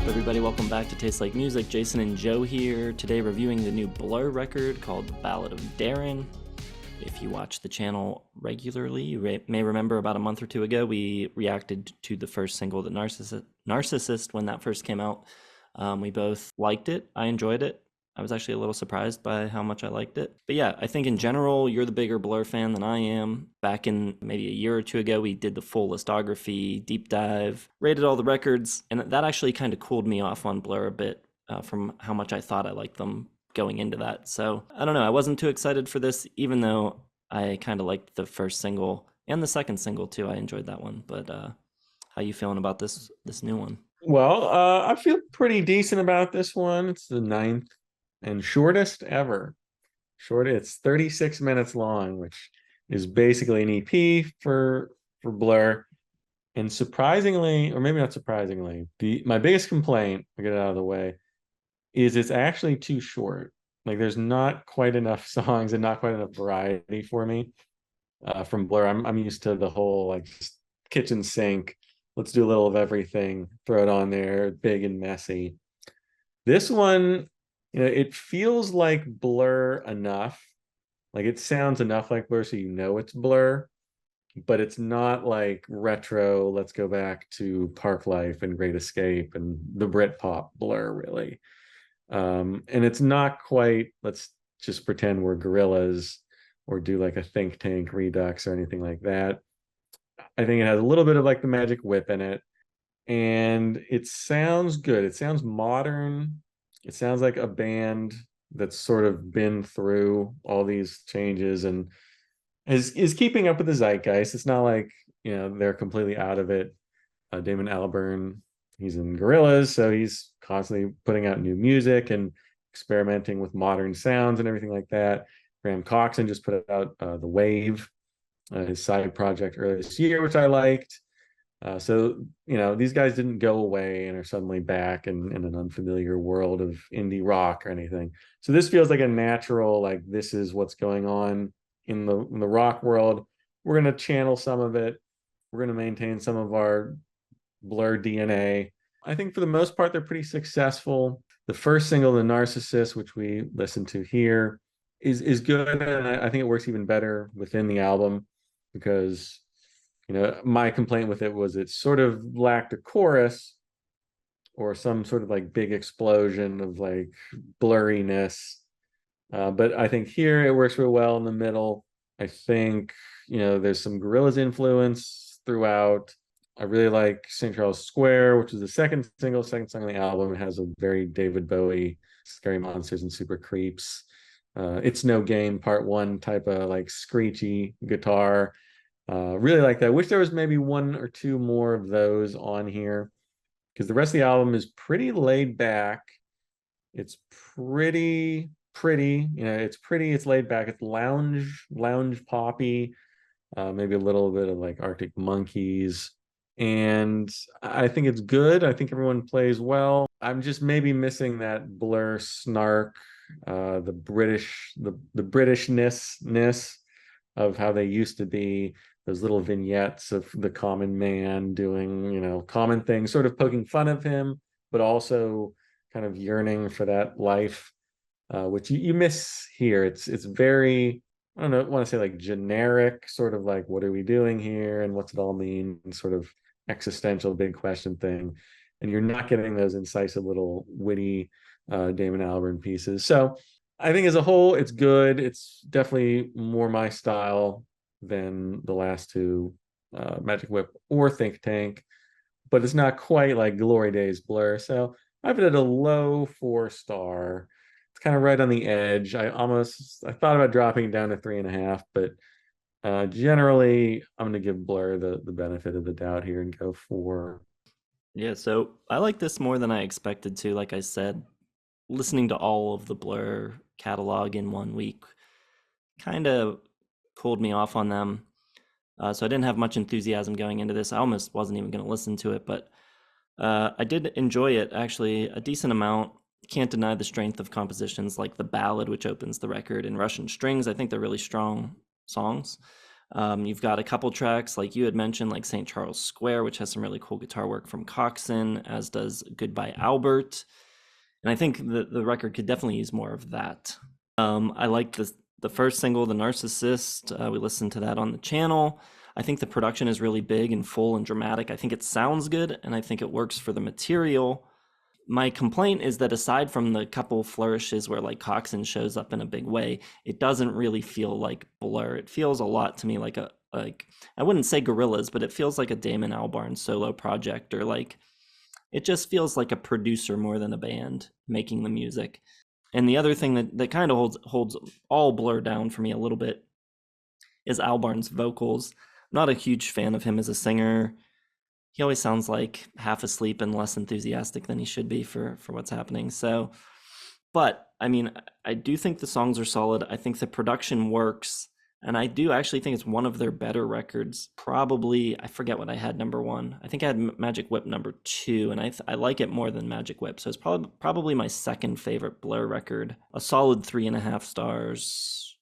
everybody? Welcome back to Taste Like Music. Jason and Joe here. Today reviewing the new Blur record called Ballad of Darren. If you watch the channel regularly, you may remember about a month or two ago, we reacted to the first single, The Narcissist, when that first came out. We both liked it. I enjoyed it. I was actually a little surprised by how much I liked it. But yeah, I think in general, you're the bigger Blur fan than I am. Back in maybe a year or two ago, we did the full listography, deep dive, rated all the records, and that actually kind of cooled me off on Blur a bit from how much I thought I liked them going into that. So I don't know, I wasn't too excited for this, even though I kind of liked the first single and the second single too. I enjoyed that one. But how you feeling about this new one? Well, I feel pretty decent about this one. It's the ninth and shortest ever. It's 36 minutes long, which is basically an EP for Blur. And surprisingly, or maybe not surprisingly, my biggest complaint, I'll get it out of the way, is it's actually too short. Like there's not quite enough songs and not quite enough variety for me from Blur. I'm used to the whole like just kitchen sink. Let's do a little of everything, throw it on there, big and messy. This one, it feels like Blur enough. Like it sounds enough like Blur so you know it's Blur, but it's not like retro, let's go back to Park Life and Great Escape and the Britpop Blur, really. And it's not quite, let's just pretend we're Gorillaz or do like a Think Tank Redux or anything like that. I think it has a little bit of like the Magic Whip in it, and it sounds good. It sounds modern. It sounds like a band that's sort of been through all these changes and is keeping up with the zeitgeist. It's not like, they're completely out of it. Damon Albarn, he's in Gorillaz, so he's constantly putting out new music and experimenting with modern sounds and everything like that. Graham Coxon just put out the Waeve, his side project earlier this year, which I liked. So, these guys didn't go away and are suddenly back in an unfamiliar world of indie rock or anything. So this feels like a natural, like this is what's going on in the rock world. We're going to channel some of it. We're going to maintain some of our Blur DNA. I think for the most part, they're pretty successful. The first single, The Narcissist, which we listened to here, is good. And I think it works even better within the album because my complaint with it was it sort of lacked a chorus or some sort of like big explosion of like blurriness. But I think here it works real well in the middle. I think, there's some Gorillaz influence throughout. I really like St. Charles Square, which is the second song on the album. It has a very David Bowie, Scary Monsters and Super Creeps. It's No Game Part 1 type of like screechy guitar. Really like that. I wish there was maybe one or two more of those on here because the rest of the album is pretty laid back. It's pretty, it's laid back. It's lounge poppy, maybe a little bit of like Arctic Monkeys. And I think it's good. I think everyone plays well. I'm just maybe missing that Blur snark, the Britishness of how they used to be, those little vignettes of the common man doing, common things, sort of poking fun of him, but also kind of yearning for that life, which you miss here. It's very, I don't know, I want to say like generic, sort of like, what are we doing here? And what's it all mean? Sort of existential big question thing. And you're not getting those incisive little witty Damon Albarn pieces. So I think as a whole, it's good. It's definitely more my style than the last two, Magic Whip or Think Tank, but it's not quite like Glory Days Blur. So I have it at a low 4-star. It's kind of right on the edge. I thought about dropping it down to 3.5, but generally I'm going to give Blur the benefit of the doubt here and go 4. Yeah, so I like this more than I expected to. Like I said, listening to all of the Blur catalog in 1 week kind of cooled me off on them. So I didn't have much enthusiasm going into this. I almost wasn't even going to listen to it, but I did enjoy it actually a decent amount. Can't deny the strength of compositions like the Ballad, which opens the record, and Russian Strings. I think they're really strong songs. You've got a couple tracks, like you had mentioned, like St. Charles Square, which has some really cool guitar work from Coxon, as does Goodbye Albert. And I think the record could definitely use more of that. I like the first single, The Narcissist. We listened to that on the channel. I think the production is really big and full and dramatic. I think it sounds good, and I think it works for the material. My complaint is that aside from the couple flourishes where like Coxon shows up in a big way, it doesn't really feel like Blur. It feels a lot to me like I wouldn't say Gorillaz, but it feels like a Damon Albarn solo project, or like it just feels like a producer more than a band making the music. And the other thing that kind of holds all Blur down for me a little bit is Albarn's vocals. I'm not a huge fan of him as a singer. He always sounds like half asleep and less enthusiastic than he should be for what's happening. So, but I mean, I do think the songs are solid. I think the production works, and I do actually think it's one of their better records. Probably, I forget what I had number one. I think I had Magic Whip number two, and I like it more than Magic Whip. So it's probably my second favorite Blur record. A solid 3.5 stars.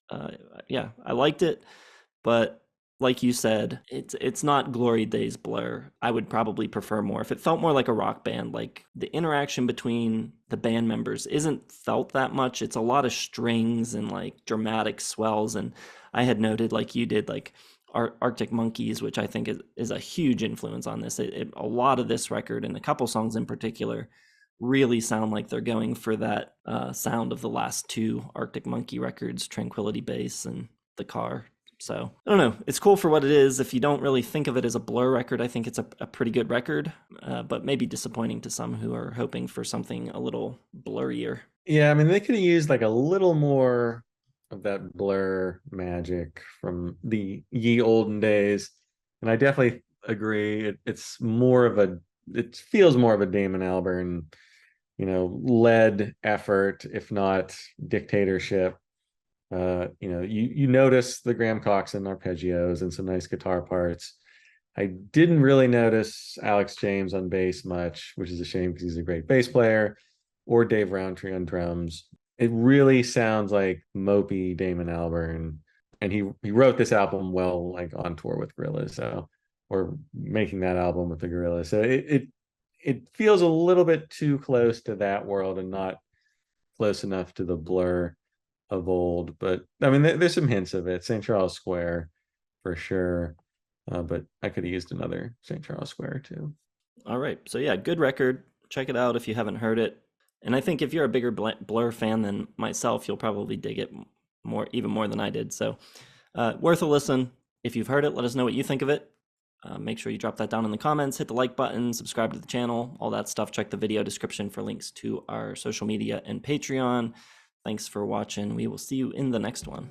Yeah, I liked it, but like you said, it's not Glory Days Blur. I would probably prefer more if it felt more like a rock band. Like the interaction between the band members isn't felt that much. It's a lot of strings and like dramatic swells. And I had noted, like you did, like Arctic Monkeys, which I think is a huge influence on this. A lot of this record, and a couple songs in particular, really sound like they're going for that sound of the last two Arctic Monkey records, Tranquility Base and The Car. So I don't know. It's cool for what it is. If you don't really think of it as a Blur record, I think it's a pretty good record, but maybe disappointing to some who are hoping for something a little blurrier. Yeah, I mean, they could have used like a little more of that Blur magic from the ye olden days. And I definitely agree. It's more of it feels more of a Damon Albarn, led effort, if not dictatorship. You notice the Graham Coxon arpeggios and some nice guitar parts. I didn't really notice Alex James on bass much, which is a shame because he's a great bass player, or Dave Rowntree on drums. It really sounds like mopey Damon Albarn, and he wrote this album like on tour with Gorillaz, or making that album with the Gorillaz. So it feels a little bit too close to that world and not close enough to the Blur of old. But I mean, there's some hints of it. St. Charles Square for sure, but I could have used another St. Charles Square too. All right, so yeah, good record. Check it out if you haven't heard it. And I think if you're a bigger Blur fan than myself, you'll probably dig it even more than I did. So worth a listen. If you've heard it, let us know what you think of it. Make sure you drop that down in the comments, hit the like button, subscribe to the channel, all that stuff. Check the video description for links to our social media and Patreon. Thanks for watching. We will see you in the next one.